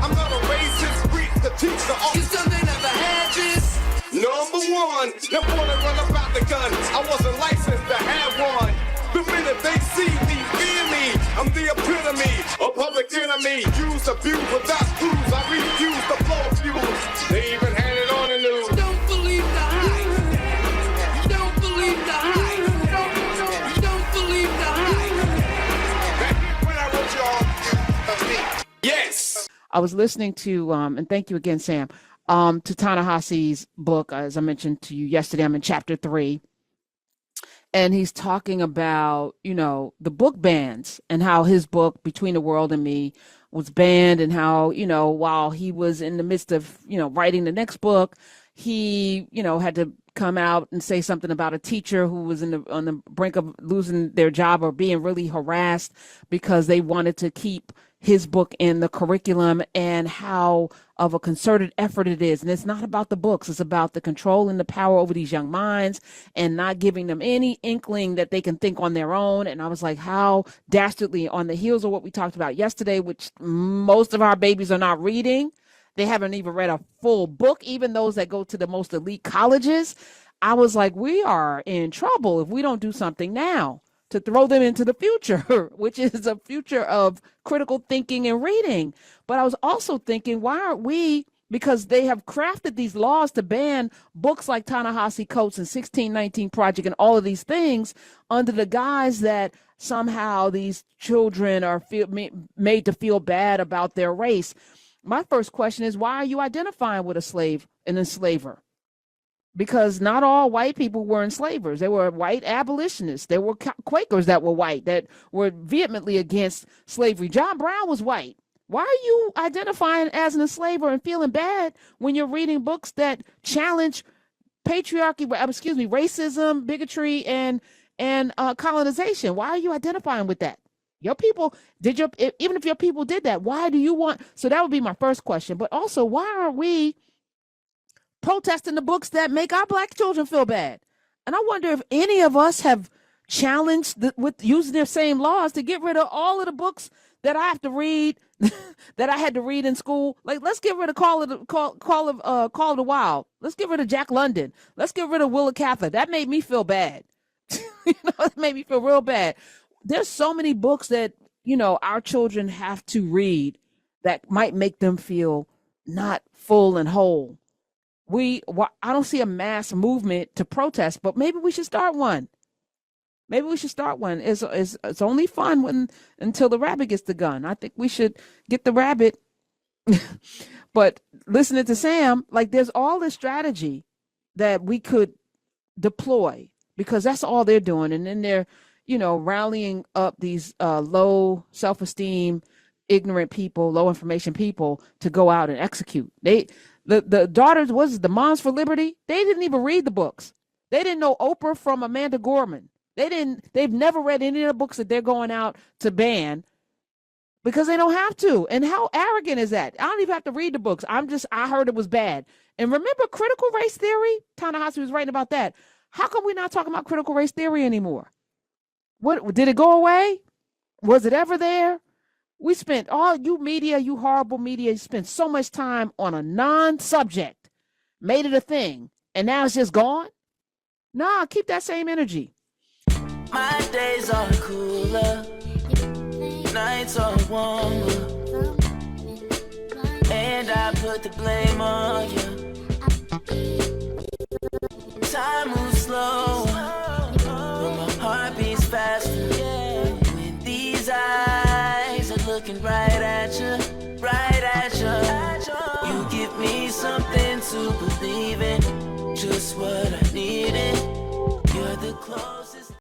I'm not a racist, preach the teacher. You still they never had this. Number one, them wanna run about the gun. I wasn't licensed to have one. The minute they see me, fear me. I'm the epitome, a public enemy. Use, abuse, without clues. I refuse to blow fuse. They even had it on the news. Don't believe the hype. Don't believe the hype. Don't believe the hype. Back when I wrote y'all, yes. I was listening to, and thank you again, Sam, to Ta-Nehisi's book. As I mentioned to you yesterday, I'm in chapter 3. And he's talking about, the book bans and how his book, Between the World and Me, was banned, and how, while he was in the midst of, writing the next book, he, had to come out and say something about a teacher who was on the brink of losing their job or being really harassed because they wanted to keep his book in the curriculum, and how of a concerted effort it is. And it's not about the books. It's about the control and the power over these young minds and not giving them any inkling that they can think on their own. And I was like, how dastardly, on the heels of what we talked about yesterday, which most of our babies are not reading. They haven't even read a full book, even those that go to the most elite colleges. I was like, we are in trouble if we don't do something now to throw them into the future, which is a future of critical thinking and reading. But I was also thinking, why aren't we, because they have crafted these laws to ban books like Ta-Nehisi Coates and 1619 Project and all of these things under the guise that somehow these children are made to feel bad about their race. My first question is, why are you identifying with a slave, an enslaver? Because not all white people were enslavers. There were white abolitionists. There were Quakers that were white, that were vehemently against slavery. John Brown was white. Why are you identifying as an enslaver and feeling bad when you're reading books that challenge patriarchy, racism, bigotry, and colonization? Why are you identifying with that? Your people even if your people did that, why do you want? So that would be my first question. But also, why aren't we protesting the books that make our black children feel bad? And I wonder if any of us have challenged with using their same laws to get rid of all of the books that I have to read, that I had to read in school. Like, let's get rid of Call of the Wild. Let's get rid of Jack London. Let's get rid of Willa Cather. That made me feel bad. It made me feel real bad. There's so many books that, our children have to read that might make them feel not full and whole. I don't see a mass movement to protest, but maybe we should start one. It's only fun until the rabbit gets the gun. I think we should get the rabbit. But listening to Sam, like, there's all this strategy that we could deploy, because that's all they're doing. And then they're, rallying up these low self-esteem, ignorant people, low information people to go out and execute. The daughters, the Moms for Liberty? They didn't even read the books. They didn't know Oprah from Amanda Gorman. They've never read any of the books that they're going out to ban because they don't have to. And how arrogant is that? I don't even have to read the books. I heard it was bad. And remember critical race theory? Ta-Nehisi was writing about that. How come we're not talking about critical race theory anymore? What, did it go away? Was it ever there? We spent, you horrible media, you spent so much time on a non-subject, made it a thing, and now it's just gone? Nah, keep that same energy. My days are cooler, nights are warmer, and I put the blame on you. Time moves slow, but my heart beats faster. When these eyes are looking right at you. You give me something to believe in, just what I